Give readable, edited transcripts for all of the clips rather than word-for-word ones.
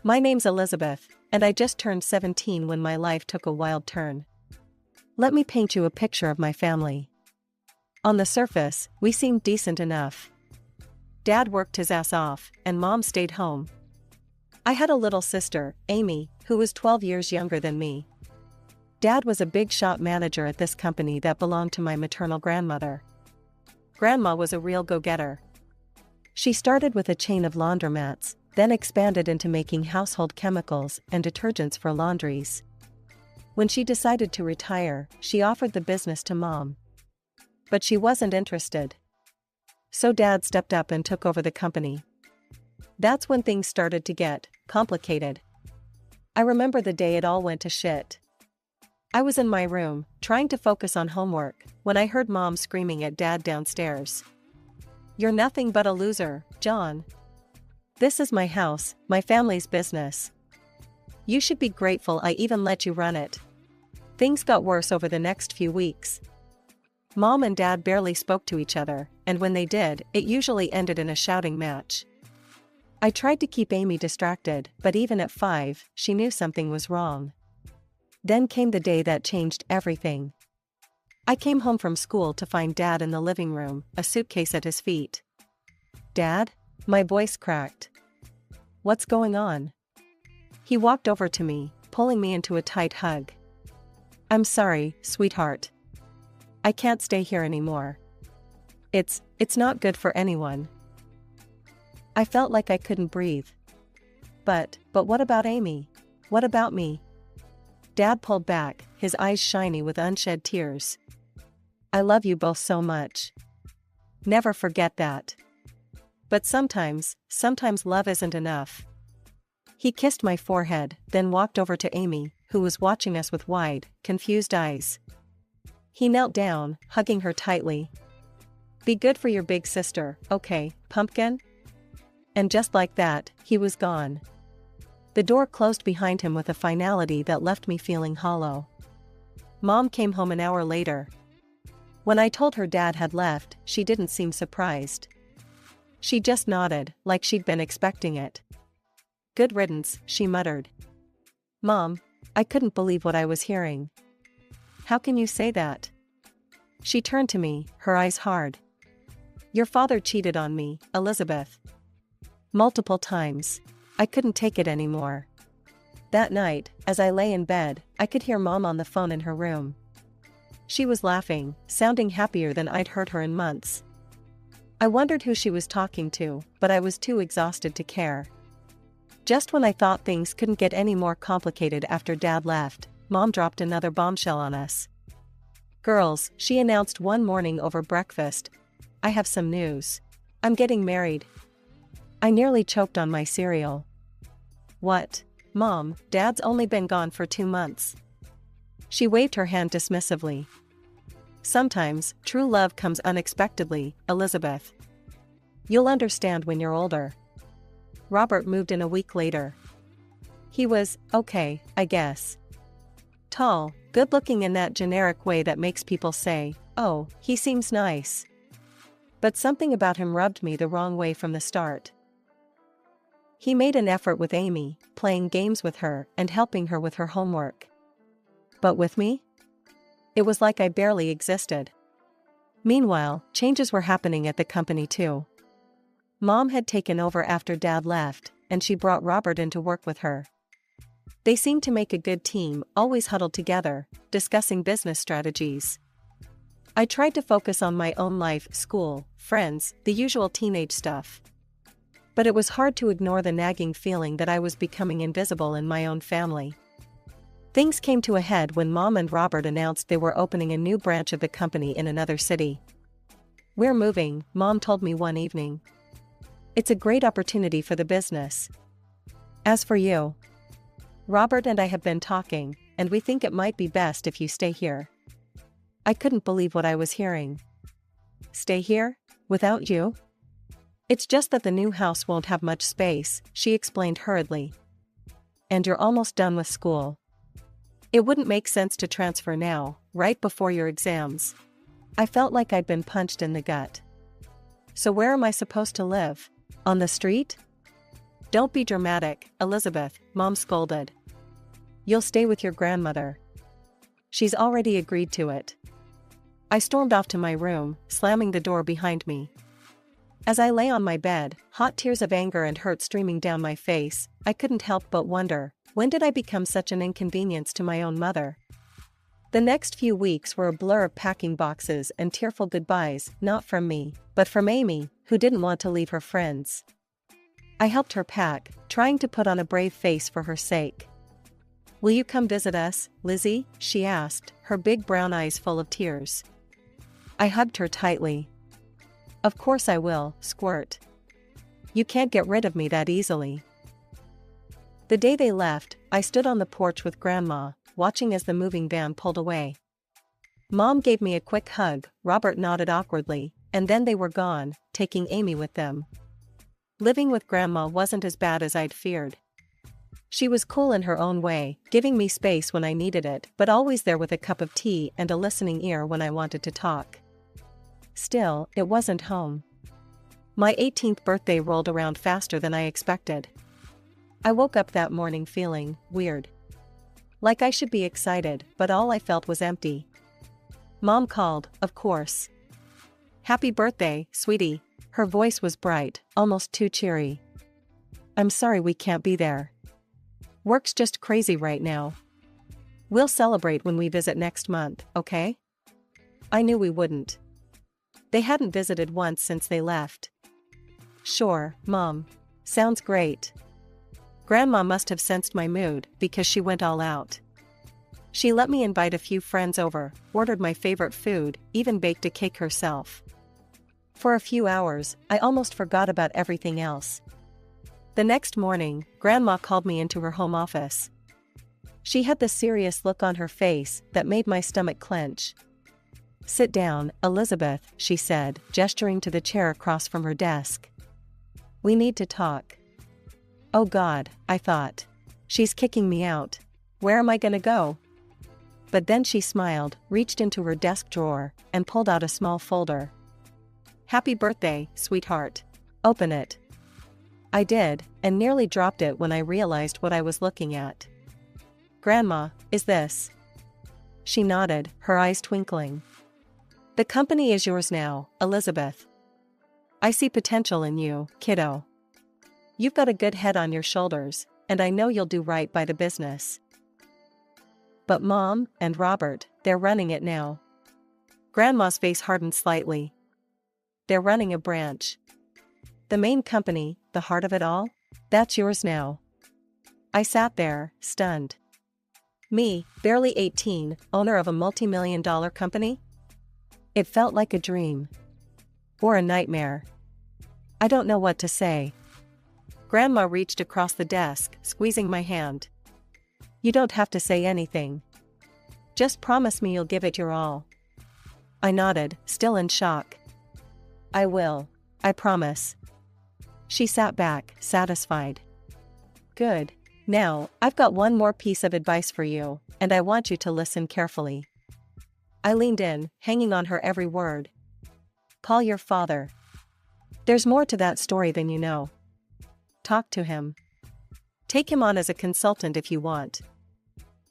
My name's Elizabeth, and I just turned 17 when my life took a wild turn. Let me paint you a picture of my family. On the surface, we seemed decent enough. Dad worked his ass off, and Mom stayed home. I had a little sister, Amy, who was 12 years younger than me. Dad was a big shop manager at this company that belonged to my maternal grandmother. Grandma was a real go-getter. She started with a chain of laundromats, then expanded into making household chemicals and detergents for laundries. When she decided to retire, she offered the business to Mom. But she wasn't interested. So Dad stepped up and took over the company. That's when things started to get complicated. I remember the day it all went to shit. I was in my room, trying to focus on homework, when I heard Mom screaming at Dad downstairs. "You're nothing but a loser, John. This is my house, my family's business. You should be grateful I even let you run it." Things got worse over the next few weeks. Mom and Dad barely spoke to each other, and when they did, it usually ended in a shouting match. I tried to keep Amy distracted, but even at 5, she knew something was wrong. Then came the day that changed everything. I came home from school to find Dad in the living room, a suitcase at his feet. "Dad?" My voice cracked. "What's going on?" He walked over to me, pulling me into a tight hug. "I'm sorry, sweetheart. I can't stay here anymore. It's not good for anyone." I felt like I couldn't breathe. But what about Amy? What about me? Dad pulled back, his eyes shiny with unshed tears. "I love you both so much. Never forget that. But sometimes love isn't enough." He kissed my forehead, then walked over to Amy, who was watching us with wide, confused eyes. He knelt down, hugging her tightly. "Be good for your big sister, okay, pumpkin?" And just like that, he was gone. The door closed behind him with a finality that left me feeling hollow. Mom came home an hour later. When I told her Dad had left, she didn't seem surprised. She just nodded, like she'd been expecting it. "Good riddance," she muttered. "Mom, I couldn't believe what I was hearing." "How can you say that?" She turned to me, her eyes hard. "Your father cheated on me, Elizabeth. Multiple times. I couldn't take it anymore." That night, as I lay in bed, I could hear Mom on the phone in her room. She was laughing, sounding happier than I'd heard her in months. I wondered who she was talking to, but I was too exhausted to care. Just when I thought things couldn't get any more complicated after Dad left, Mom dropped another bombshell on us. "Girls," she announced one morning over breakfast, "I have some news. I'm getting married." I nearly choked on my cereal. "What? Mom, Dad's only been gone for 2 months." She waved her hand dismissively. "Sometimes, true love comes unexpectedly, Elizabeth. You'll understand when you're older." Robert moved in a week later. He was, okay, I guess. Tall, good-looking in that generic way that makes people say, "Oh, he seems nice." But something about him rubbed me the wrong way from the start. He made an effort with Amy, playing games with her and helping her with her homework. But with me? It was like I barely existed. Meanwhile, changes were happening at the company too. Mom had taken over after Dad left, and she brought Robert in to work with her. They seemed to make a good team, always huddled together, discussing business strategies. I tried to focus on my own life, school, friends, the usual teenage stuff. But it was hard to ignore the nagging feeling that I was becoming invisible in my own family. Things came to a head when Mom and Robert announced they were opening a new branch of the company in another city. "We're moving," Mom told me one evening. "It's a great opportunity for the business. As for you, Robert and I have been talking, and we think it might be best if you stay here." I couldn't believe what I was hearing. "Stay here? Without you?" "It's just that the new house won't have much space," she explained hurriedly. "And you're almost done with school. It wouldn't make sense to transfer now, right before your exams." I felt like I'd been punched in the gut. "So where am I supposed to live? On the street?" Don't be dramatic, Elizabeth, Mom scolded. You'll stay with your grandmother. She's already agreed to it. I stormed off to my room, slamming the door behind me. As I lay on my bed, hot tears of anger and hurt streaming down my face, I couldn't help but wonder, when did I become such an inconvenience to my own mother? The next few weeks were a blur of packing boxes and tearful goodbyes, not from me, but from Amy, who didn't want to leave her friends. I helped her pack, trying to put on a brave face for her sake. Will you come visit us, Lizzie? She asked, her big brown eyes full of tears. I hugged her tightly. Of course I will, squirt. You can't get rid of me that easily. The day they left, I stood on the porch with Grandma, watching as the moving van pulled away. Mom gave me a quick hug, Robert nodded awkwardly, and then they were gone, taking Amy with them. Living with Grandma wasn't as bad as I'd feared. She was cool in her own way, giving me space when I needed it, but always there with a cup of tea and a listening ear when I wanted to talk. Still, it wasn't home. My 18th birthday rolled around faster than I expected. I woke up that morning feeling weird. Like I should be excited, but all I felt was empty. Mom called, of course. Happy birthday, sweetie. Her voice was bright, almost too cheery. I'm sorry we can't be there. Work's just crazy right now. We'll celebrate when we visit next month, okay? I knew we wouldn't. They hadn't visited once since they left. Sure, Mom. Sounds great. Grandma must have sensed my mood because she went all out. She let me invite a few friends over, ordered my favorite food, even baked a cake herself. For a few hours, I almost forgot about everything else. The next morning, Grandma called me into her home office. She had the serious look on her face that made my stomach clench. Sit down, Elizabeth, she said, gesturing to the chair across from her desk. We need to talk. Oh God, I thought. She's kicking me out. Where am I gonna go? But then she smiled, reached into her desk drawer, and pulled out a small folder. Happy birthday, sweetheart. Open it. I did, and nearly dropped it when I realized what I was looking at. Grandma, is this? She nodded, her eyes twinkling. The company is yours now, Elizabeth. I see potential in you, kiddo. You've got a good head on your shoulders, and I know you'll do right by the business. But Mom and Robert, they're running it now. Grandma's face hardened slightly. They're running a branch. The main company, the heart of it all, that's yours now. I sat there, stunned. Me, barely 18, owner of a multi-million-dollar company? It felt like a dream. Or a nightmare. I don't know what to say. Grandma reached across the desk, squeezing my hand. You don't have to say anything. Just promise me you'll give it your all. I nodded, still in shock. I will. I promise. She sat back, satisfied. Good. Now, I've got one more piece of advice for you, and I want you to listen carefully. I leaned in, hanging on her every word. Call your father. There's more to that story than you know. Talk to him. Take him on as a consultant if you want.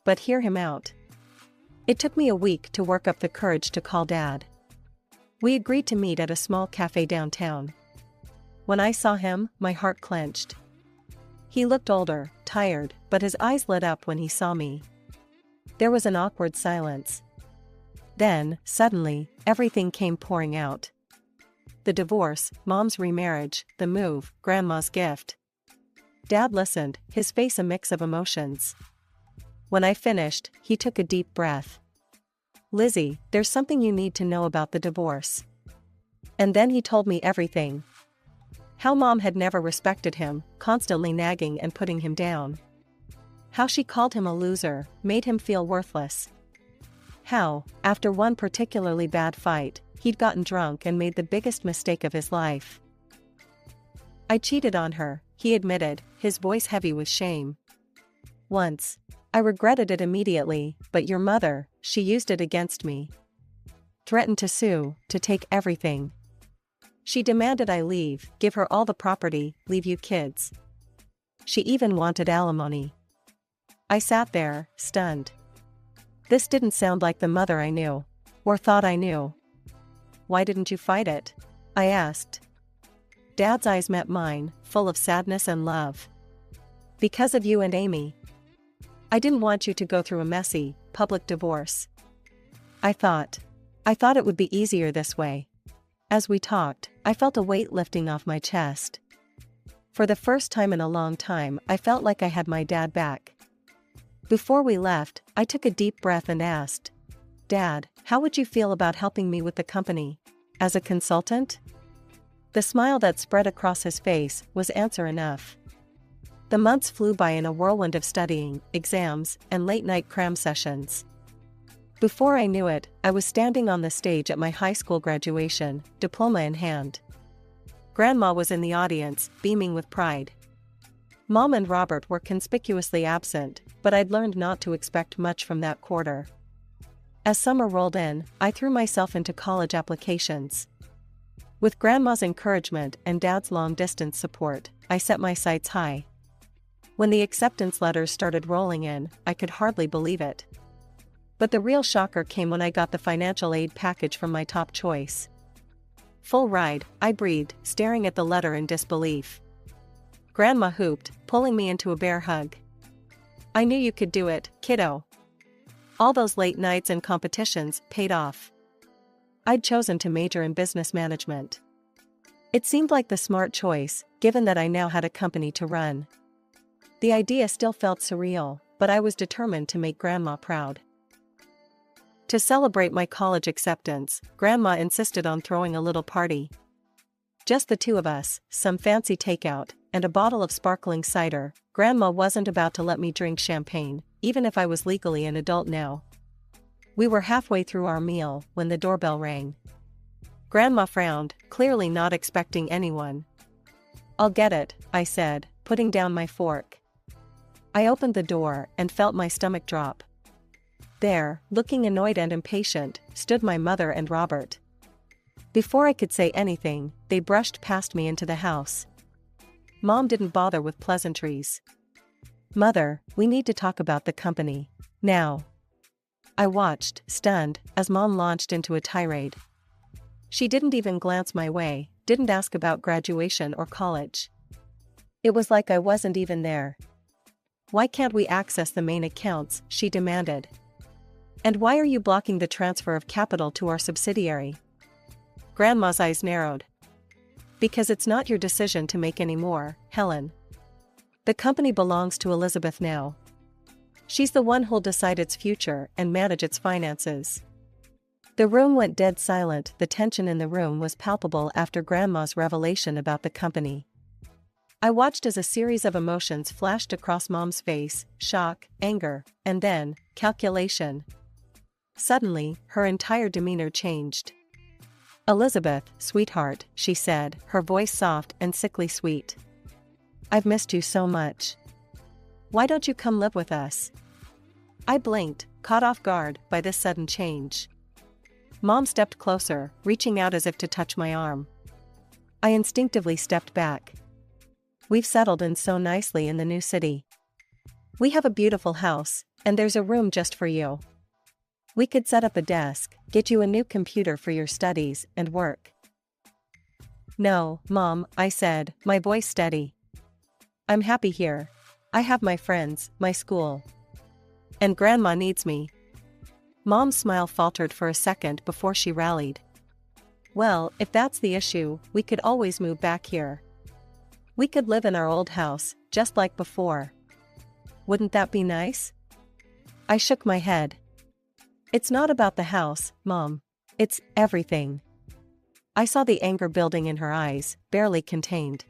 But hear him out. It took me a week to work up the courage to call Dad. We agreed to meet at a small cafe downtown. When I saw him, my heart clenched. He looked older, tired, but his eyes lit up when he saw me. There was an awkward silence. Then, suddenly, everything came pouring out. The divorce, Mom's remarriage, the move, Grandma's gift. Dad listened, his face a mix of emotions. When I finished, he took a deep breath. Lizzie, there's something you need to know about the divorce. And then he told me everything. How Mom had never respected him, constantly nagging and putting him down. How she called him a loser, made him feel worthless. How, after one particularly bad fight, he'd gotten drunk and made the biggest mistake of his life. I cheated on her, he admitted, his voice heavy with shame. Once. I regretted it immediately, but your mother, she used it against me. Threatened to sue, to take everything. She demanded I leave, give her all the property, leave you kids. She even wanted alimony. I sat there, stunned. This didn't sound like the mother I knew. Or thought I knew. Why didn't you fight it? I asked. Dad's eyes met mine, full of sadness and love. Because of you and Amy. I didn't want you to go through a messy, public divorce. I thought it would be easier this way. As we talked, I felt a weight lifting off my chest. For the first time in a long time, I felt like I had my dad back. Before we left, I took a deep breath and asked, Dad, how would you feel about helping me with the company? As a consultant? The smile that spread across his face was answer enough. The months flew by in a whirlwind of studying, exams, and late-night cram sessions. Before I knew it, I was standing on the stage at my high school graduation, diploma in hand. Grandma was in the audience, beaming with pride. Mom and Robert were conspicuously absent, but I'd learned not to expect much from that quarter. As summer rolled in, I threw myself into college applications. With Grandma's encouragement and Dad's long-distance support, I set my sights high. When the acceptance letters started rolling in, I could hardly believe it. But the real shocker came when I got the financial aid package from my top choice. Full ride, I breathed, staring at the letter in disbelief. Grandma hooped, pulling me into a bear hug. I knew you could do it, kiddo. All those late nights and competitions paid off. I'd chosen to major in business management. It seemed like the smart choice, given that I now had a company to run. The idea still felt surreal, but I was determined to make Grandma proud. To celebrate my college acceptance, Grandma insisted on throwing a little party. Just the two of us, some fancy takeout, and a bottle of sparkling cider. Grandma wasn't about to let me drink champagne, even if I was legally an adult now. We were halfway through our meal when the doorbell rang. Grandma frowned, clearly not expecting anyone. I'll get it, I said, putting down my fork. I opened the door and felt my stomach drop. There, looking annoyed and impatient, stood my mother and Robert. Before I could say anything, they brushed past me into the house. Mom didn't bother with pleasantries. Mother, we need to talk about the company. Now. I watched, stunned, as Mom launched into a tirade. She didn't even glance my way, didn't ask about graduation or college. It was like I wasn't even there. Why can't we access the main accounts, she demanded. And why are you blocking the transfer of capital to our subsidiary? Grandma's eyes narrowed. Because it's not your decision to make anymore, Helen. The company belongs to Elizabeth now. She's the one who'll decide its future and manage its finances. The room went dead silent. The tension in the room was palpable after Grandma's revelation about the company. I watched as a series of emotions flashed across Mom's face, shock, anger, and then, calculation. Suddenly, her entire demeanor changed. Elizabeth, sweetheart, she said, her voice soft and sickly sweet. I've missed you so much. Why don't you come live with us? I blinked, caught off guard by this sudden change. Mom stepped closer, reaching out as if to touch my arm. I instinctively stepped back. We've settled in so nicely in the new city. We have a beautiful house, and there's a room just for you. We could set up a desk, get you a new computer for your studies and work. No, Mom, I said, my voice steady. I'm happy here. I have my friends, my school. And Grandma needs me. Mom's smile faltered for a second before she rallied. Well, if that's the issue, we could always move back here. We could live in our old house, just like before. Wouldn't that be nice? I shook my head. It's not about the house, Mom. It's everything. I saw the anger building in her eyes, barely contained.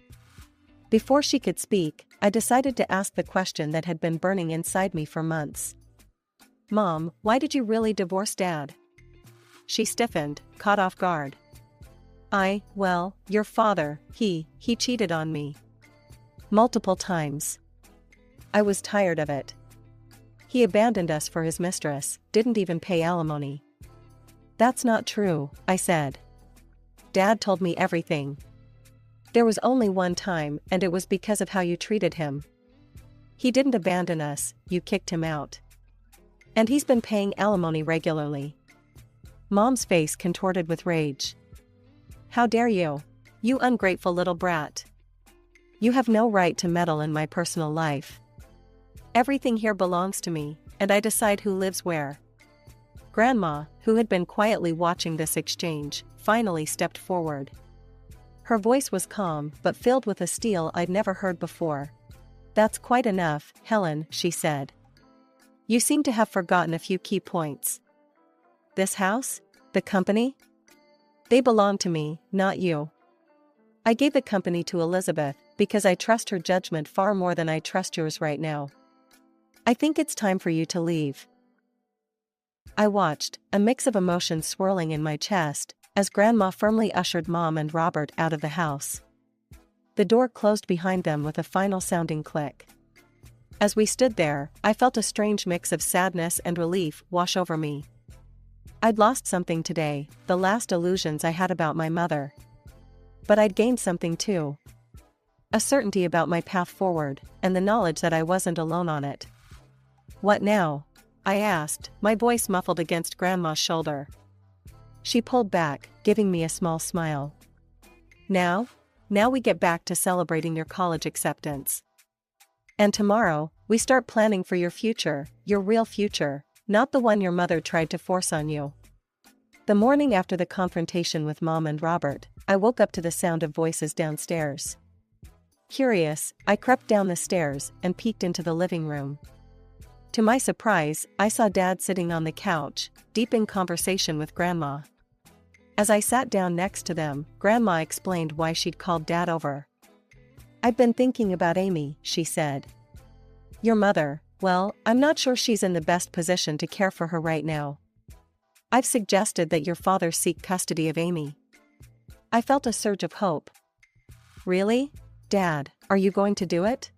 Before she could speak, I decided to ask the question that had been burning inside me for months. Mom, why did you really divorce Dad? She stiffened, caught off guard. Well, your father, he cheated on me. Multiple times. I was tired of it. He abandoned us for his mistress, didn't even pay alimony. That's not true, I said. Dad told me everything. There was only one time, and it was because of how you treated him. He didn't abandon us, you kicked him out. And he's been paying alimony regularly. Mom's face contorted with rage. How dare you? You ungrateful little brat. You have no right to meddle in my personal life. Everything here belongs to me, and I decide who lives where. Grandma, who had been quietly watching this exchange, finally stepped forward. Her voice was calm but filled with a steel I'd never heard before. That's quite enough, Helen, she said. You seem to have forgotten a few key points. This house? The company? They belong to me, not you. I gave the company to Elizabeth because I trust her judgment far more than I trust yours right now. I think it's time for you to leave. I watched, a mix of emotions swirling in my chest, as Grandma firmly ushered Mom and Robert out of the house. The door closed behind them with a final sounding click. As we stood there, I felt a strange mix of sadness and relief wash over me. I'd lost something today, the last illusions I had about my mother. But I'd gained something too. A certainty about my path forward, and the knowledge that I wasn't alone on it. What now? I asked, my voice muffled against Grandma's shoulder. She pulled back, giving me a small smile. Now we get back to celebrating your college acceptance. And tomorrow, we start planning for your future, your real future, not the one your mother tried to force on you. The morning after the confrontation with Mom and Robert, I woke up to the sound of voices downstairs. Curious, I crept down the stairs and peeked into the living room. To my surprise, I saw Dad sitting on the couch, deep in conversation with Grandma. As I sat down next to them, Grandma explained why she'd called Dad over. I've been thinking about Amy, she said. Your mother, well, I'm not sure she's in the best position to care for her right now. I've suggested that your father seek custody of Amy. I felt a surge of hope. Really? Dad, are you going to do it?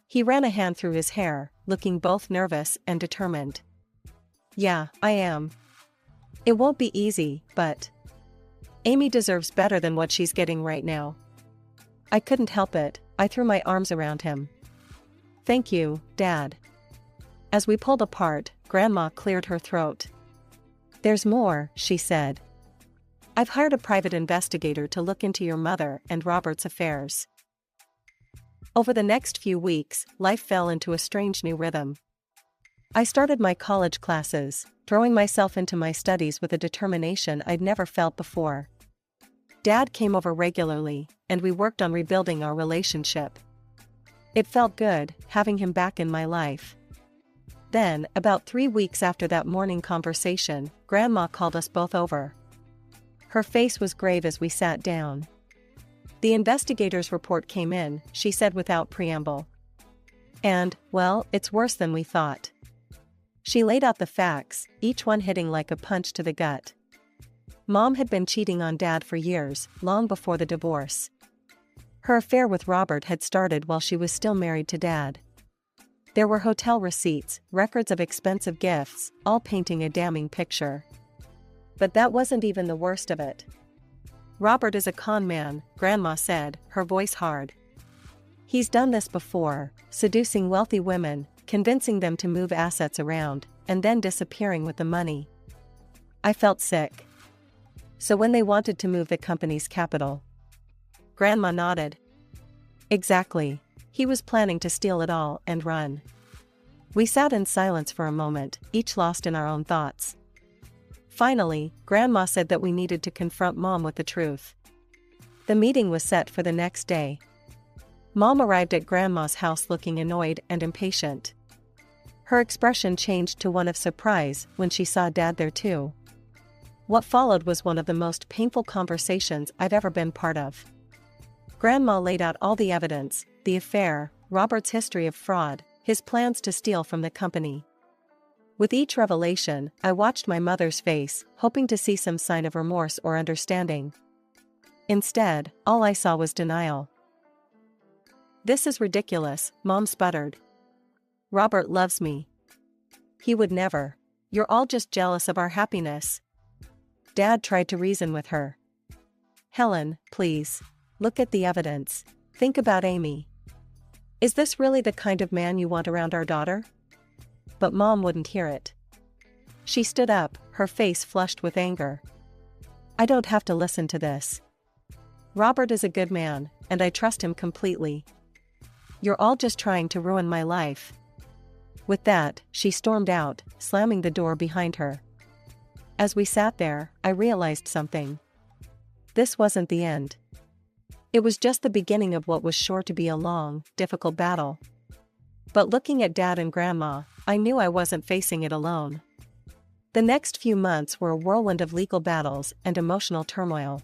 He ran a hand through his hair, looking both nervous and determined. Yeah, I am. It won't be easy, but Amy deserves better than what she's getting right now. I couldn't help it, I threw my arms around him. Thank you, Dad. As we pulled apart, Grandma cleared her throat. There's more, she said. I've hired a private investigator to look into your mother and Robert's affairs. Over the next few weeks, life fell into a strange new rhythm. I started my college classes, throwing myself into my studies with a determination I'd never felt before. Dad came over regularly, and we worked on rebuilding our relationship. It felt good, having him back in my life. Then, about 3 weeks after that morning conversation, Grandma called us both over. Her face was grave as we sat down. The investigator's report came in, she said without preamble. And, well, it's worse than we thought. She laid out the facts, each one hitting like a punch to the gut. Mom had been cheating on Dad for years, long before the divorce. Her affair with Robert had started while she was still married to Dad. There were hotel receipts, records of expensive gifts, all painting a damning picture. But that wasn't even the worst of it. Robert is a con man, Grandma said, her voice hard. He's done this before, seducing wealthy women, convincing them to move assets around, and then disappearing with the money. I felt sick. So when they wanted to move the company's capital? Grandma nodded. Exactly. He was planning to steal it all and run. We sat in silence for a moment, each lost in our own thoughts. Finally, Grandma said that we needed to confront Mom with the truth. The meeting was set for the next day. Mom arrived at Grandma's house looking annoyed and impatient. Her expression changed to one of surprise when she saw Dad there too. What followed was one of the most painful conversations I've ever been part of. Grandma laid out all the evidence, the affair, Robert's history of fraud, his plans to steal from the company. With each revelation, I watched my mother's face, hoping to see some sign of remorse or understanding. Instead, all I saw was denial. This is ridiculous, Mom sputtered. Robert loves me. He would never. You're all just jealous of our happiness. Dad tried to reason with her. Helen, please. Look at the evidence. Think about Amy. Is this really the kind of man you want around our daughter? But Mom wouldn't hear it. She stood up, her face flushed with anger. I don't have to listen to this. Robert is a good man, and I trust him completely. You're all just trying to ruin my life. With that, she stormed out, slamming the door behind her. As we sat there, I realized something. This wasn't the end. It was just the beginning of what was sure to be a long, difficult battle. But looking at Dad and Grandma, I knew I wasn't facing it alone. The next few months were a whirlwind of legal battles and emotional turmoil.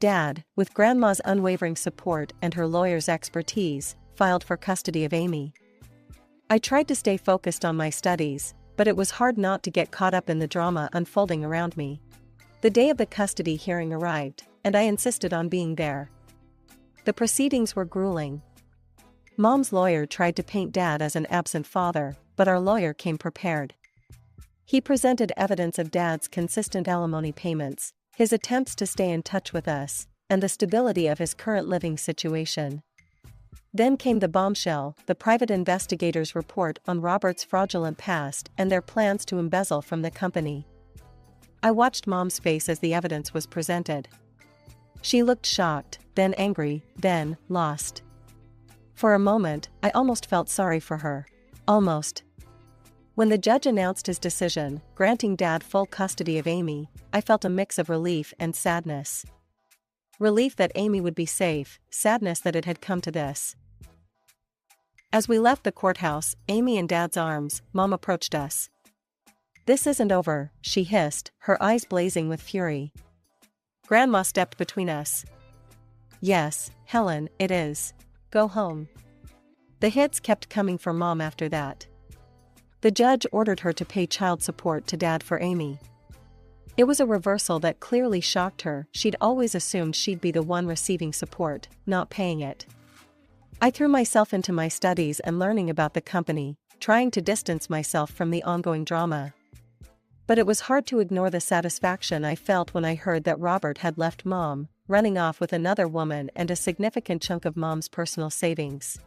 Dad, with Grandma's unwavering support and her lawyer's expertise, filed for custody of Amy. I tried to stay focused on my studies, but it was hard not to get caught up in the drama unfolding around me. The day of the custody hearing arrived, and I insisted on being there. The proceedings were grueling. Mom's lawyer tried to paint Dad as an absent father, but our lawyer came prepared. He presented evidence of Dad's consistent alimony payments, his attempts to stay in touch with us, and the stability of his current living situation. Then came the bombshell, the private investigator's report on Robert's fraudulent past and their plans to embezzle from the company. I watched Mom's face as the evidence was presented. She looked shocked, then angry, then lost. For a moment, I almost felt sorry for her. Almost. When the judge announced his decision, granting Dad full custody of Amy, I felt a mix of relief and sadness. Relief that Amy would be safe, sadness that it had come to this. As we left the courthouse, Amy in Dad's arms, Mom approached us. This isn't over, she hissed, her eyes blazing with fury. Grandma stepped between us. Yes, Helen, it is. Go home. The hits kept coming for Mom after that. The judge ordered her to pay child support to Dad for Amy. It was a reversal that clearly shocked her. She'd always assumed she'd be the one receiving support, not paying it. I threw myself into my studies and learning about the company, trying to distance myself from the ongoing drama. But it was hard to ignore the satisfaction I felt when I heard that Robert had left Mom, running off with another woman and a significant chunk of Mom's personal savings.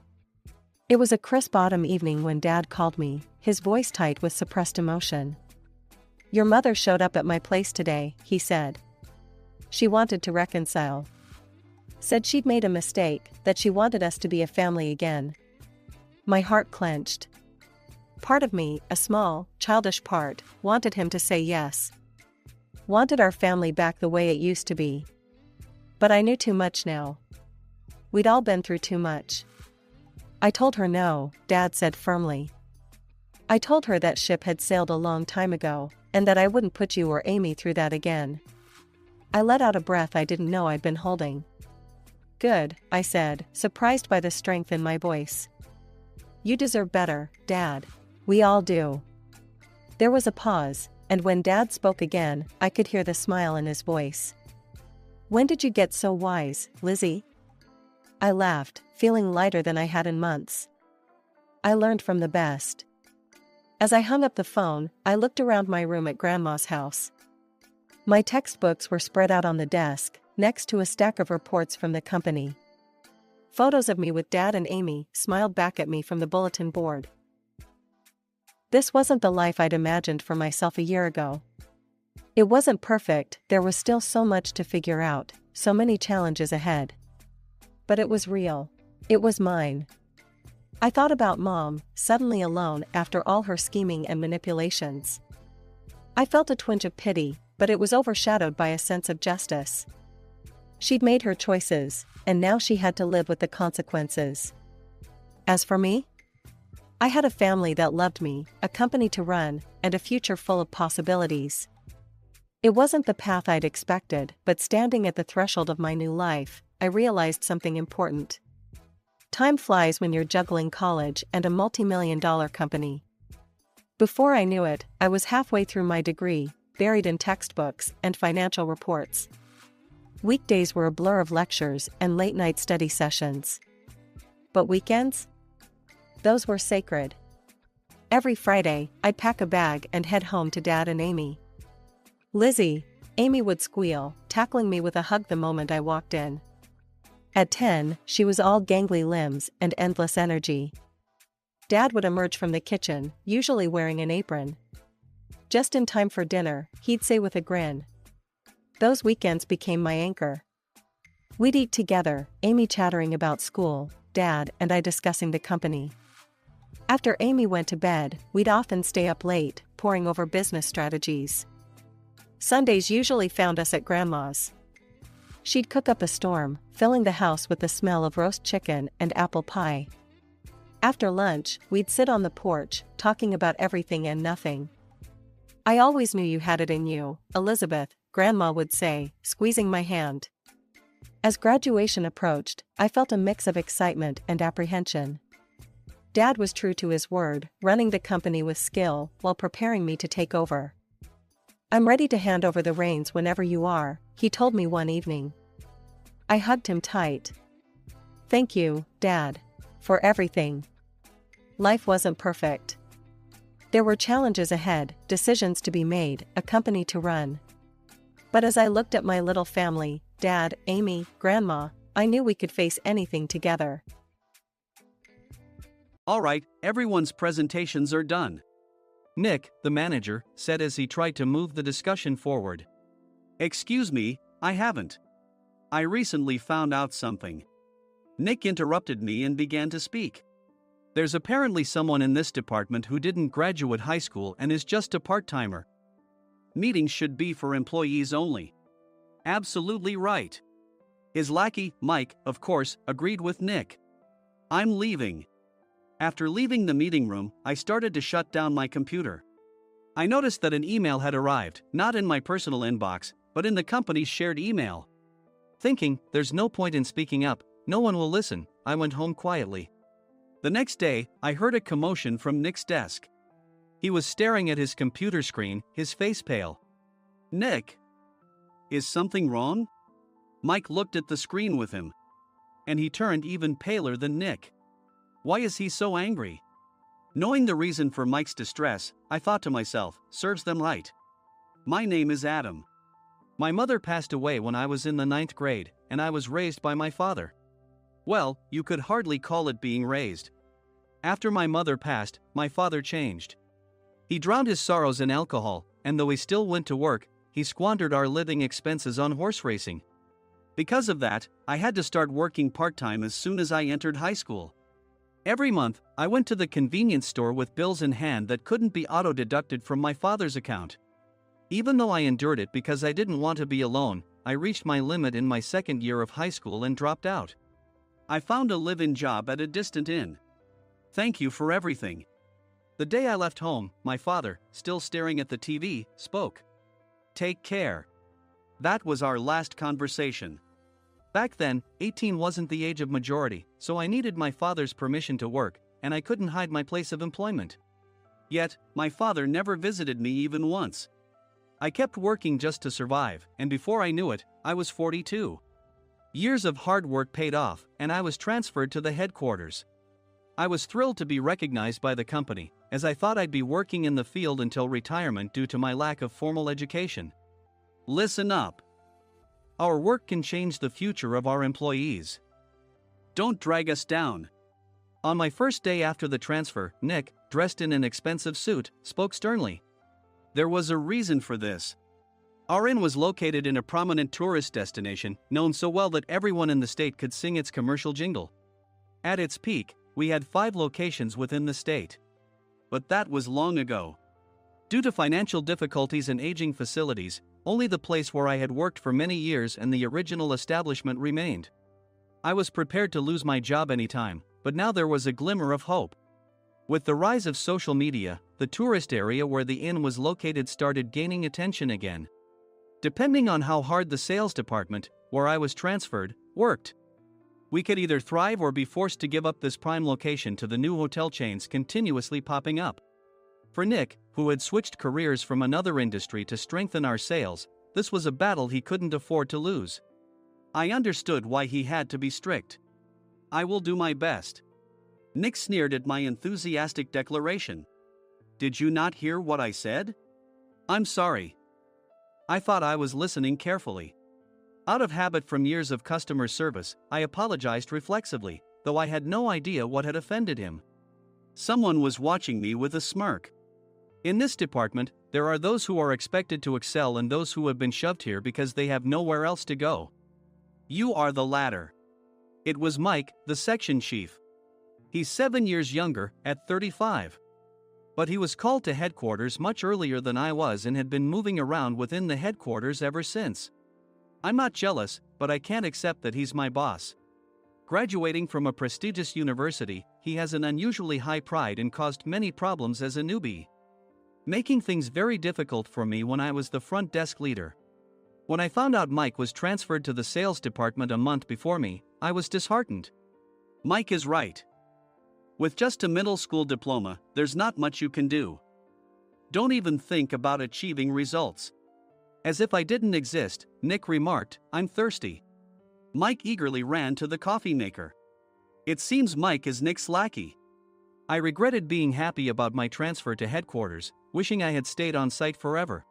It was a crisp autumn evening when Dad called me, his voice tight with suppressed emotion. Your mother showed up at my place today, he said. She wanted to reconcile. Said she'd made a mistake, that she wanted us to be a family again. My heart clenched. Part of me, a small, childish part, wanted him to say yes. Wanted our family back the way it used to be. But I knew too much now. We'd all been through too much. I told her no, Dad said firmly. I told her that ship had sailed a long time ago, and that I wouldn't put you or Amy through that again. I let out a breath I didn't know I'd been holding. Good, I said, surprised by the strength in my voice. You deserve better, Dad. We all do. There was a pause, and when Dad spoke again, I could hear the smile in his voice. When did you get so wise, Lizzie? I laughed, feeling lighter than I had in months. I learned from the best. As I hung up the phone, I looked around my room at Grandma's house. My textbooks were spread out on the desk, next to a stack of reports from the company. Photos of me with Dad and Amy smiled back at me from the bulletin board. This wasn't the life I'd imagined for myself a year ago. It wasn't perfect, there was still so much to figure out, so many challenges ahead. But it was real. It was mine. I thought about Mom, suddenly alone after all her scheming and manipulations. I felt a twinge of pity, but it was overshadowed by a sense of justice. She'd made her choices, and now she had to live with the consequences. As for me? I had a family that loved me, a company to run, and a future full of possibilities. It wasn't the path I'd expected, but standing at the threshold of my new life, I realized something important. Time flies when you're juggling college and a multi-million-dollar company. Before I knew it, I was halfway through my degree, buried in textbooks and financial reports. Weekdays were a blur of lectures and late-night study sessions. But weekends? Those were sacred. Every Friday, I'd pack a bag and head home to Dad and Amy. Lizzie, Amy would squeal, tackling me with a hug the moment I walked in. At 10, she was all gangly limbs and endless energy. Dad would emerge from the kitchen, usually wearing an apron. "Just in time for dinner," he'd say with a grin. Those weekends became my anchor. We'd eat together, Amy chattering about school, Dad and I discussing the company. After Amy went to bed, we'd often stay up late, poring over business strategies. Sundays usually found us at Grandma's. She'd cook up a storm, filling the house with the smell of roast chicken and apple pie. After lunch, we'd sit on the porch, talking about everything and nothing. "I always knew you had it in you, Elizabeth," Grandma would say, squeezing my hand. As graduation approached, I felt a mix of excitement and apprehension. Dad was true to his word, running the company with skill while preparing me to take over. "I'm ready to hand over the reins whenever you are," he told me one evening. I hugged him tight. "Thank you, Dad, for everything." Life wasn't perfect. There were challenges ahead, decisions to be made, a company to run. But as I looked at my little family, Dad, Amy, Grandma, I knew we could face anything together. All right, everyone's presentations are done. Nick, the manager, said as he tried to move the discussion forward. Excuse me, I haven't. I recently found out something. Nick interrupted me and began to speak. There's apparently someone in this department who didn't graduate high school and is just a part-timer. Meetings should be for employees only. Absolutely right. His lackey, Mike, of course, agreed with Nick. I'm leaving. After leaving the meeting room, I started to shut down my computer. I noticed that an email had arrived, not in my personal inbox, but in the company's shared email. Thinking, there's no point in speaking up, no one will listen, I went home quietly. The next day, I heard a commotion from Nick's desk. He was staring at his computer screen, his face pale. Nick! Is something wrong? Mike looked at the screen with him. And he turned even paler than Nick. Why is he so angry? Knowing the reason for Mike's distress, I thought to myself, serves them right. My name is Adam. My mother passed away when I was in the 9th grade, and I was raised by my father. Well, you could hardly call it being raised. After my mother passed, my father changed. He drowned his sorrows in alcohol, and though he still went to work, he squandered our living expenses on horse racing. Because of that, I had to start working part-time as soon as I entered high school. Every month, I went to the convenience store with bills in hand that couldn't be auto-deducted from my father's account. Even though I endured it because I didn't want to be alone, I reached my limit in my second year of high school and dropped out. I found a live-in job at a distant inn. Thank you for everything. The day I left home, my father, still staring at the TV, spoke. Take care. That was our last conversation. Back then, 18 wasn't the age of majority, so I needed my father's permission to work, and I couldn't hide my place of employment. Yet, my father never visited me even once. I kept working just to survive, and before I knew it, I was 42. Years of hard work paid off, and I was transferred to the headquarters. I was thrilled to be recognized by the company, as I thought I'd be working in the field until retirement due to my lack of formal education. Listen up. Our work can change the future of our employees. Don't drag us down. On my first day after the transfer, Nick, dressed in an expensive suit, spoke sternly. There was a reason for this. Our inn was located in a prominent tourist destination, known so well that everyone in the state could sing its commercial jingle. At its peak, we had 5 locations within the state. But that was long ago. Due to financial difficulties and aging facilities, only the place where I had worked for many years and the original establishment remained. I was prepared to lose my job anytime, but now there was a glimmer of hope. With the rise of social media, the tourist area where the inn was located started gaining attention again. Depending on how hard the sales department, where I was transferred, worked. We could either thrive or be forced to give up this prime location to the new hotel chains continuously popping up. For Nick, who had switched careers from another industry to strengthen our sales, this was a battle he couldn't afford to lose. I understood why he had to be strict. I will do my best. Nick sneered at my enthusiastic declaration. Did you not hear what I said? I'm sorry. I thought I was listening carefully. Out of habit from years of customer service, I apologized reflexively, though I had no idea what had offended him. Someone was watching me with a smirk. In this department, there are those who are expected to excel and those who have been shoved here because they have nowhere else to go. You are the latter. It was Mike, the section chief. He's 7 years younger, at 35. But he was called to headquarters much earlier than I was and had been moving around within the headquarters ever since. I'm not jealous, but I can't accept that he's my boss. Graduating from a prestigious university, he has an unusually high pride and caused many problems as a newbie, making things very difficult for me when I was the front desk leader. When I found out Mike was transferred to the sales department a month before me, I was disheartened. Mike is right. With just a middle school diploma, there's not much you can do. Don't even think about achieving results. As if I didn't exist, Nick remarked, "I'm thirsty." Mike eagerly ran to the coffee maker. It seems Mike is Nick's lackey. I regretted being happy about my transfer to headquarters, wishing I had stayed on site forever.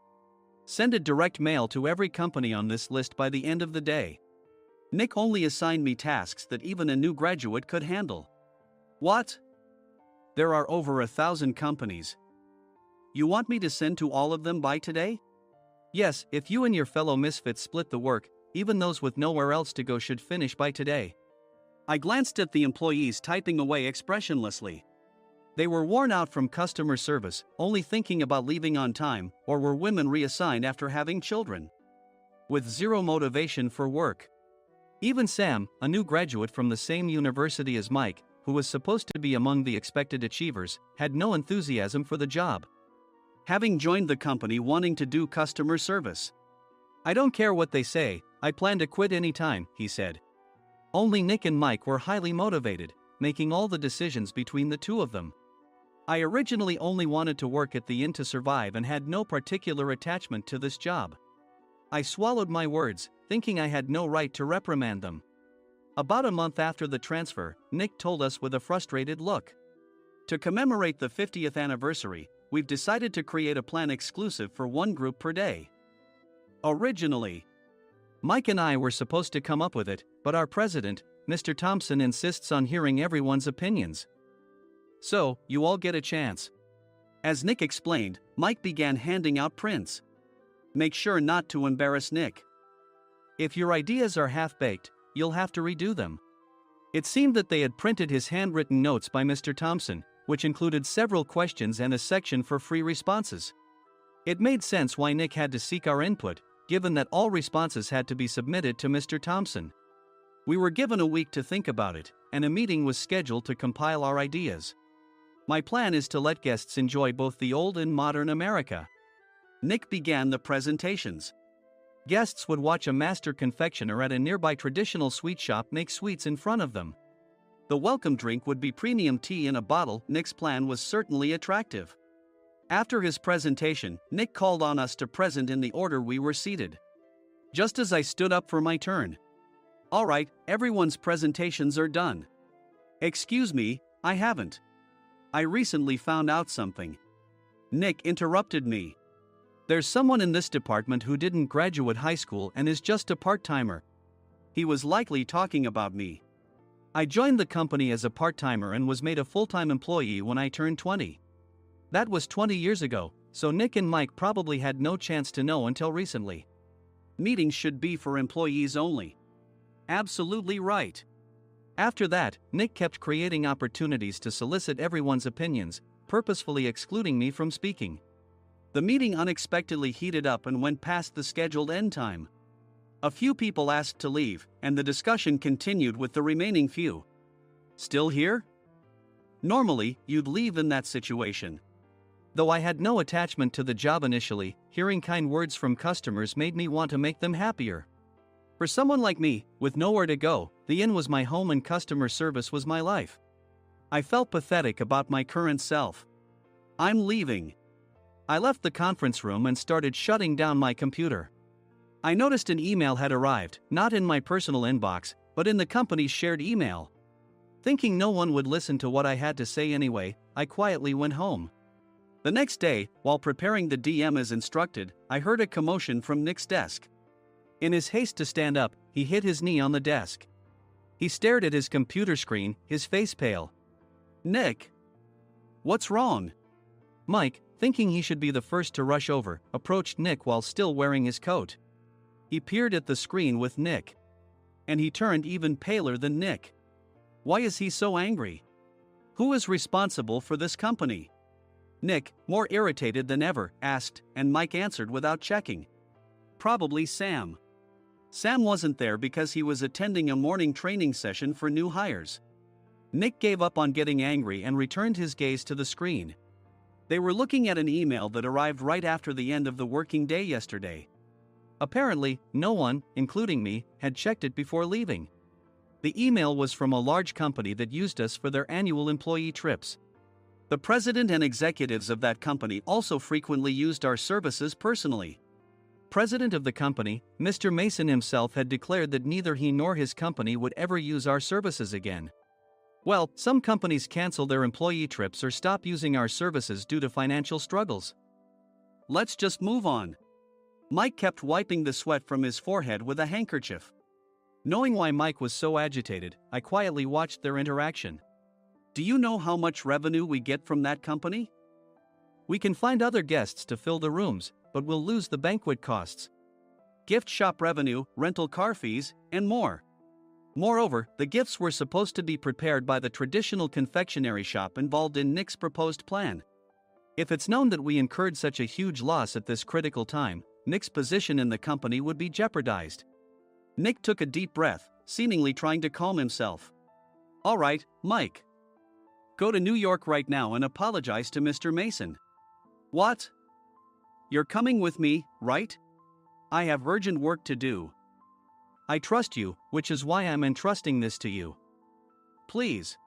Send a direct mail to every company on this list by the end of the day. Nick only assigned me tasks that even a new graduate could handle. What? There are over 1,000 companies. You want me to send to all of them by today? Yes, if you and your fellow misfits split the work, even those with nowhere else to go should finish by today. I glanced at the employees typing away expressionlessly. They were worn out from customer service, only thinking about leaving on time, or were women reassigned after having children, with zero motivation for work. Even Sam, a new graduate from the same university as Mike, who was supposed to be among the expected achievers, had no enthusiasm for the job, having joined the company wanting to do customer service. I don't care what they say, I plan to quit anytime, he said. Only Nick and Mike were highly motivated, making all the decisions between the two of them. I originally only wanted to work at the inn to survive and had no particular attachment to this job. I swallowed my words, thinking I had no right to reprimand them. About a month after the transfer, Nick told us with a frustrated look. To commemorate the 50th anniversary, we've decided to create a plan exclusive for one group per day. Originally, Mike and I were supposed to come up with it, but our president, Mr. Thompson, insists on hearing everyone's opinions. So, you all get a chance. As Nick explained, Mike began handing out prints. Make sure not to embarrass Nick. If your ideas are half-baked, you'll have to redo them. It seemed that they had printed his handwritten notes by Mr. Thompson, which included several questions and a section for free responses. It made sense why Nick had to seek our input, given that all responses had to be submitted to Mr. Thompson. We were given a week to think about it, and a meeting was scheduled to compile our ideas. My plan is to let guests enjoy both the old and modern America. Nick began the presentations. Guests would watch a master confectioner at a nearby traditional sweet shop make sweets in front of them. The welcome drink would be premium tea in a bottle. Nick's plan was certainly attractive. After his presentation, Nick called on us to present in the order we were seated. Just as I stood up for my turn. All right, everyone's presentations are done. Excuse me, I haven't. I recently found out something. Nick interrupted me. There's someone in this department who didn't graduate high school and is just a part-timer. He was likely talking about me. I joined the company as a part-timer and was made a full-time employee when I turned 20. That was 20 years ago, so Nick and Mike probably had no chance to know until recently. Meetings should be for employees only. Absolutely right. After that, Nick kept creating opportunities to solicit everyone's opinions, purposefully excluding me from speaking. The meeting unexpectedly heated up and went past the scheduled end time. A few people asked to leave, and the discussion continued with the remaining few. Still here? Normally, you'd leave in that situation. Though I had no attachment to the job initially, hearing kind words from customers made me want to make them happier. For someone like me, with nowhere to go, the inn was my home and customer service was my life. I felt pathetic about my current self. I'm leaving. I left the conference room and started shutting down my computer. I noticed an email had arrived, not in my personal inbox, but in the company's shared email. Thinking no one would listen to what I had to say anyway, I quietly went home. The next day, while preparing the DM as instructed, I heard a commotion from Nick's desk. In his haste to stand up, he hit his knee on the desk. He stared at his computer screen, his face pale. "Nick! What's wrong?" Mike, thinking he should be the first to rush over, approached Nick while still wearing his coat. He peered at the screen with Nick. And he turned even paler than Nick. Why is he so angry? Who is responsible for this company? Nick, more irritated than ever, asked, and Mike answered without checking. Probably Sam. Sam wasn't there because he was attending a morning training session for new hires. Nick gave up on getting angry and returned his gaze to the screen. They were looking at an email that arrived right after the end of the working day yesterday. Apparently, no one, including me, had checked it before leaving. The email was from a large company that used us for their annual employee trips. The president and executives of that company also frequently used our services personally. President of the company, Mr. Mason himself, had declared that neither he nor his company would ever use our services again. Well, some companies cancel their employee trips or stop using our services due to financial struggles. Let's just move on. Mike kept wiping the sweat from his forehead with a handkerchief. Knowing why Mike was so agitated, I quietly watched their interaction. Do you know how much revenue we get from that company? We can find other guests to fill the rooms, but we'll lose the banquet costs, gift shop revenue, rental car fees, and more. Moreover, the gifts were supposed to be prepared by the traditional confectionery shop involved in Nick's proposed plan. If it's known that we incurred such a huge loss at this critical time, Nick's position in the company would be jeopardized. Nick took a deep breath, seemingly trying to calm himself. All right, Mike. Go to New York right now and apologize to Mr. Mason. What? You're coming with me, right? I have urgent work to do. I trust you, which is why I'm entrusting this to you. Please.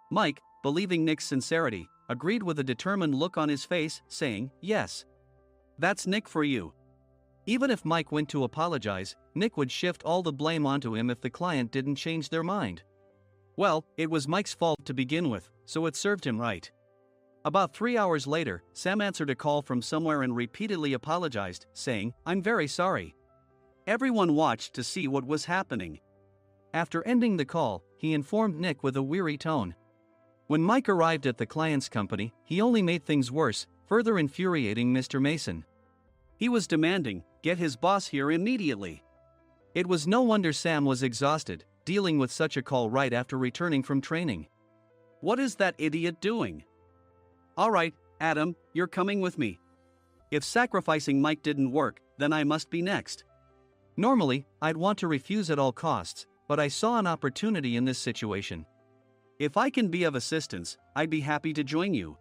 Mike, believing Nick's sincerity, agreed with a determined look on his face, saying, yes. That's Nick for you. Even if Mike went to apologize, Nick would shift all the blame onto him if the client didn't change their mind. Well, it was Mike's fault to begin with, so it served him right. About 3 hours later, Sam answered a call from somewhere and repeatedly apologized, saying, I'm very sorry. Everyone watched to see what was happening. After ending the call, he informed Nick with a weary tone. When Mike arrived at the client's company, he only made things worse, further infuriating Mr. Mason. He was demanding, get his boss here immediately. It was no wonder Sam was exhausted, dealing with such a call right after returning from training. What is that idiot doing? All right, Adam, you're coming with me. If sacrificing Mike didn't work, then I must be next. Normally, I'd want to refuse at all costs, but I saw an opportunity in this situation. If I can be of assistance, I'd be happy to join you.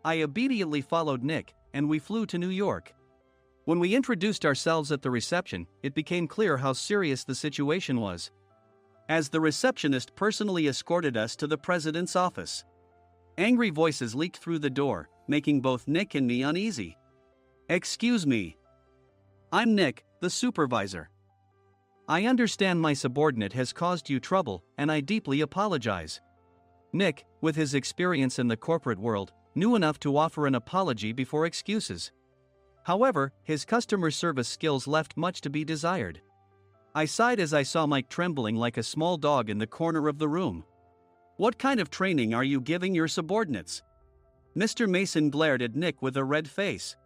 I immediately followed Nick, and we flew to New York. When we introduced ourselves at the reception, it became clear how serious the situation was. As the receptionist personally escorted us to the president's office. Angry voices leaked through the door, making both Nick and me uneasy. Excuse me. I'm Nick, the supervisor. I understand my subordinate has caused you trouble, and I deeply apologize. Nick, with his experience in the corporate world, knew enough to offer an apology before excuses. However, his customer service skills left much to be desired. I sighed as I saw Mike trembling like a small dog in the corner of the room. What kind of training are you giving your subordinates? Mr. Mason glared at Nick with a red face.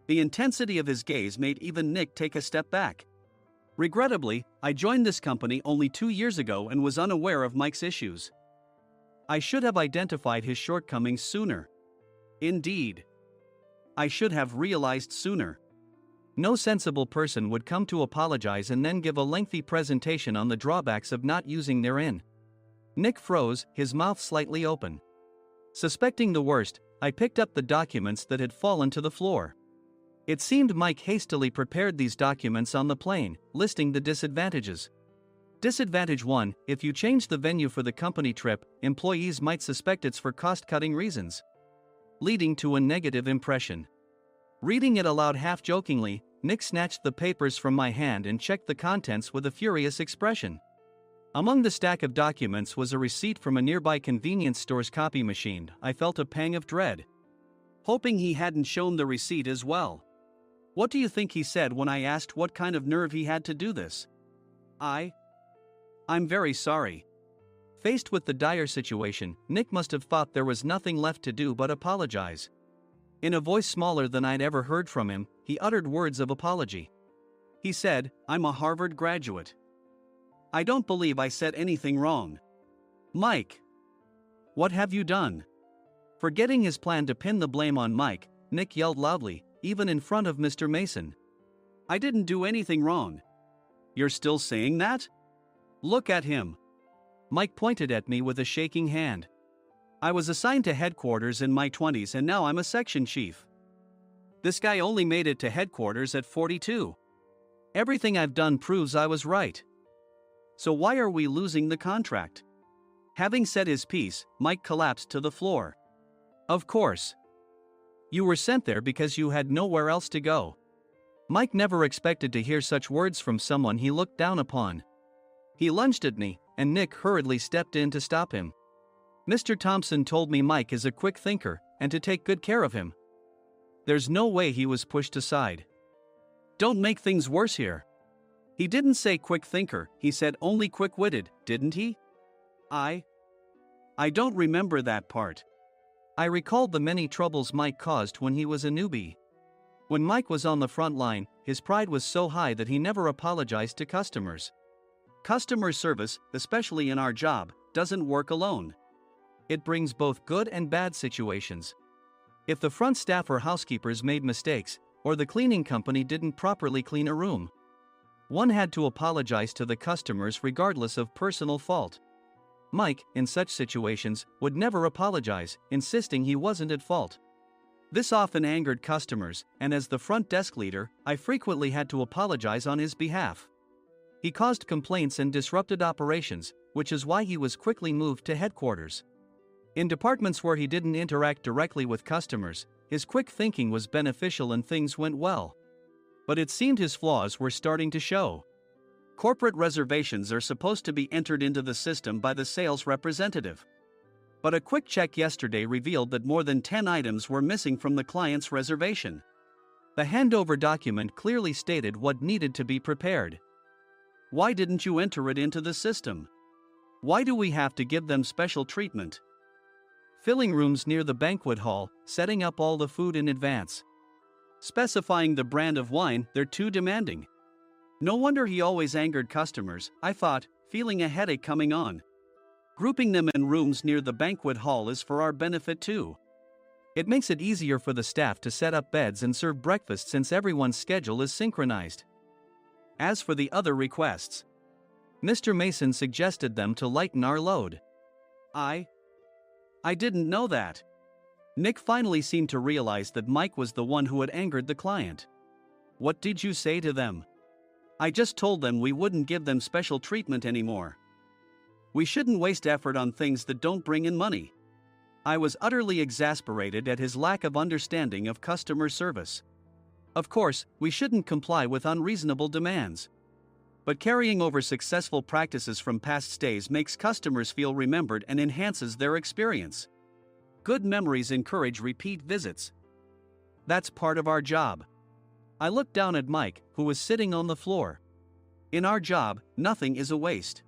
The intensity of his gaze made even Nick take a step back. Regrettably, I joined this company only 2 years ago and was unaware of Mike's issues. I should have identified his shortcomings sooner. Indeed. I should have realized sooner. No sensible person would come to apologize and then give a lengthy presentation on the drawbacks of not using their in. Nick froze, his mouth slightly open. Suspecting the worst, I picked up the documents that had fallen to the floor. It seemed Mike hastily prepared these documents on the plane, listing the disadvantages. Disadvantage 1, if you change the venue for the company trip, employees might suspect it's for cost-cutting reasons, leading to a negative impression. Reading it aloud half-jokingly, Nick snatched the papers from my hand and checked the contents with a furious expression. Among the stack of documents was a receipt from a nearby convenience store's copy machine. I felt a pang of dread, hoping he hadn't shown the receipt as well. What do you think he said when I asked what kind of nerve he had to do this? I'm very sorry. Faced with the dire situation, Nick must have thought there was nothing left to do but apologize. In a voice smaller than I'd ever heard from him, he uttered words of apology. He said, "I'm a Harvard graduate. I don't believe I said anything wrong." Mike! What have you done? Forgetting his plan to pin the blame on Mike, Nick yelled loudly, even in front of Mr. Mason. "I didn't do anything wrong." "You're still saying that? Look at him." Mike pointed at me with a shaking hand. "I was assigned to headquarters in my 20s and now I'm a section chief. This guy only made it to headquarters at 42. Everything I've done proves I was right. So why are we losing the contract?" Having said his piece, Mike collapsed to the floor. "Of course. You were sent there because you had nowhere else to go." Mike never expected to hear such words from someone he looked down upon. He lunged at me, and Nick hurriedly stepped in to stop him. "Mr. Thompson told me Mike is a quick thinker, and to take good care of him." There's no way he was pushed aside. "Don't make things worse here. He didn't say quick thinker, he said only quick-witted, didn't he?" I don't remember that part." I recalled the many troubles Mike caused when he was a newbie. When Mike was on the front line, his pride was so high that he never apologized to customers. Customer service, especially in our job, doesn't work alone. It brings both good and bad situations. If the front staff or housekeepers made mistakes, or the cleaning company didn't properly clean a room, one had to apologize to the customers regardless of personal fault. Mike, in such situations, would never apologize, insisting he wasn't at fault. This often angered customers, and as the front desk leader, I frequently had to apologize on his behalf. He caused complaints and disrupted operations, which is why he was quickly moved to headquarters. In departments where he didn't interact directly with customers, his quick thinking was beneficial and things went well. But it seemed his flaws were starting to show. Corporate reservations are supposed to be entered into the system by the sales representative. But a quick check yesterday revealed that more than 10 items were missing from the client's reservation. The handover document clearly stated what needed to be prepared. Why didn't you enter it into the system? Why do we have to give them special treatment? Filling rooms near the banquet hall, setting up all the food in advance. Specifying the brand of wine, they're too demanding. No wonder he always angered customers, I thought, feeling a headache coming on. Grouping them in rooms near the banquet hall is for our benefit too. It makes it easier for the staff to set up beds and serve breakfast since everyone's schedule is synchronized. As for the other requests, Mr. Mason suggested them to lighten our load. I didn't know that. Nick finally seemed to realize that Mike was the one who had angered the client. What did you say to them? I just told them we wouldn't give them special treatment anymore. We shouldn't waste effort on things that don't bring in money. I was utterly exasperated at his lack of understanding of customer service. Of course, we shouldn't comply with unreasonable demands. But carrying over successful practices from past stays makes customers feel remembered and enhances their experience. Good memories encourage repeat visits. That's part of our job. I looked down at Mike, who was sitting on the floor. In our job, nothing is a waste.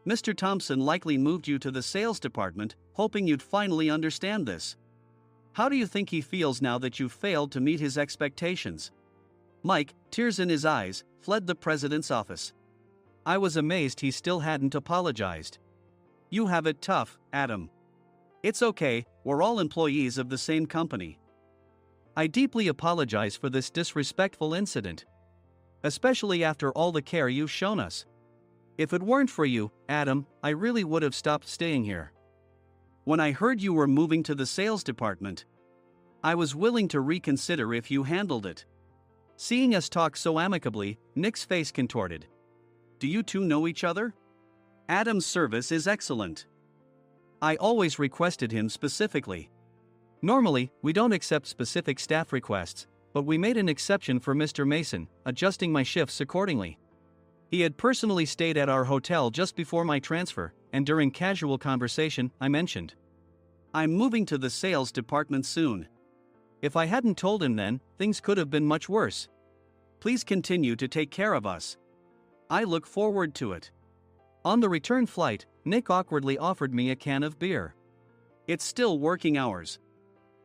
Mr. Thompson likely moved you to the sales department, hoping you'd finally understand this. How do you think he feels now that you failed to meet his expectations? Mike, tears in his eyes, fled the president's office. I was amazed he still hadn't apologized. You have it tough, Adam. It's okay, we're all employees of the same company. I deeply apologize for this disrespectful incident. Especially after all the care you've shown us. If it weren't for you, Adam, I really would have stopped staying here. When I heard you were moving to the sales department, I was willing to reconsider if you handled it. Seeing us talk so amicably, Nick's face contorted. Do you two know each other? Adam's service is excellent. I always requested him specifically. Normally, we don't accept specific staff requests, but we made an exception for Mr. Mason, adjusting my shifts accordingly. He had personally stayed at our hotel just before my transfer, and during casual conversation, I mentioned, I'm moving to the sales department soon. If I hadn't told him then, things could have been much worse. Please continue to take care of us. I look forward to it. On the return flight, Nick awkwardly offered me a can of beer. It's still working hours.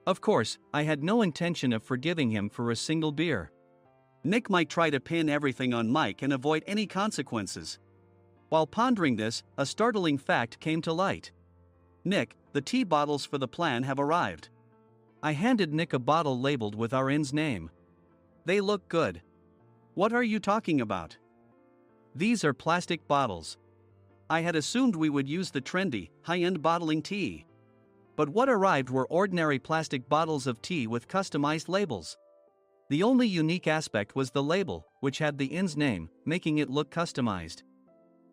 Of course, I had no intention of forgiving him for a single beer. Nick might try to pin everything on Mike and avoid any consequences. While pondering this, a startling fact came to light. Nick, the tea bottles for the plan have arrived. I handed Nick a bottle labeled with our inn's name. They look good. What are you talking about? These are plastic bottles. I had assumed we would use the trendy, high-end bottling tea. But what arrived were ordinary plastic bottles of tea with customized labels. The only unique aspect was the label, which had the inn's name, making it look customized.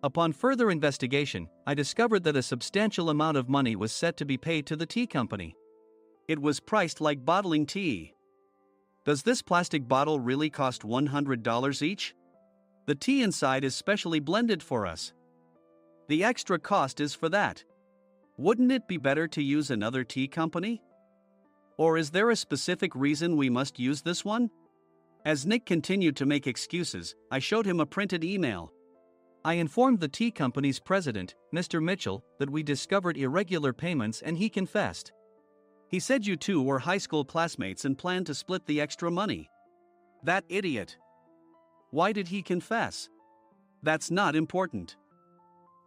Upon further investigation, I discovered that a substantial amount of money was set to be paid to the tea company. It was priced like bottling tea. Does this plastic bottle really cost $100 each? The tea inside is specially blended for us. The extra cost is for that. Wouldn't it be better to use another tea company? Or is there a specific reason we must use this one? As Nick continued to make excuses, I showed him a printed email. I informed the tea company's president, Mr. Mitchell, that we discovered irregular payments and he confessed. He said you two were high school classmates and planned to split the extra money. That idiot. Why did he confess? That's not important.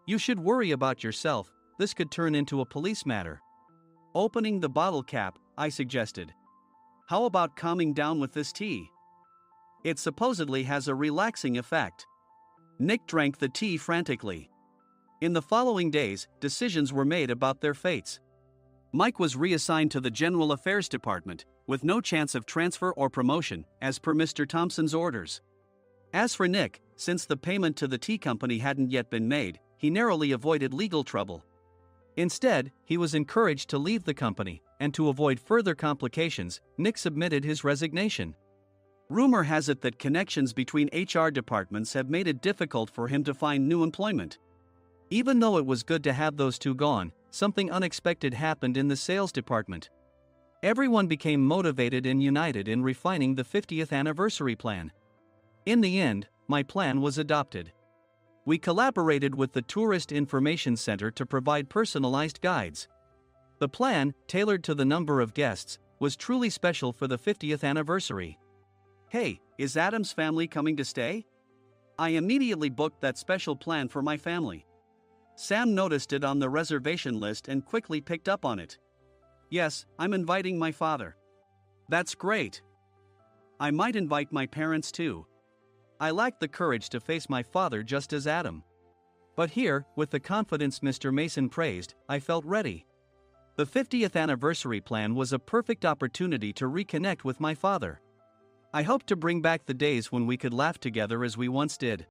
You should worry about yourself, this could turn into a police matter. Opening the bottle cap, I suggested. How about calming down with this tea? It supposedly has a relaxing effect. Nick drank the tea frantically. In the following days, decisions were made about their fates. Mike was reassigned to the General Affairs Department, with no chance of transfer or promotion, as per Mr. Thompson's orders. As for Nick, since the payment to the tea company hadn't yet been made, he narrowly avoided legal trouble. Instead, he was encouraged to leave the company, and to avoid further complications, Nick submitted his resignation. Rumor has it that connections between HR departments have made it difficult for him to find new employment. Even though it was good to have those two gone, something unexpected happened in the sales department. Everyone became motivated and united in refining the 50th anniversary plan. In the end, my plan was adopted. We collaborated with the Tourist Information Center to provide personalized guides. The plan, tailored to the number of guests, was truly special for the 50th anniversary. Hey, is Adam's family coming to stay? I immediately booked that special plan for my family. Sam noticed it on the reservation list and quickly picked up on it. Yes, I'm inviting my father. That's great. I might invite my parents too. I lacked the courage to face my father just as Adam. But here, with the confidence Mr. Mason praised, I felt ready. The 50th anniversary plan was a perfect opportunity to reconnect with my father. I hoped to bring back the days when we could laugh together as we once did.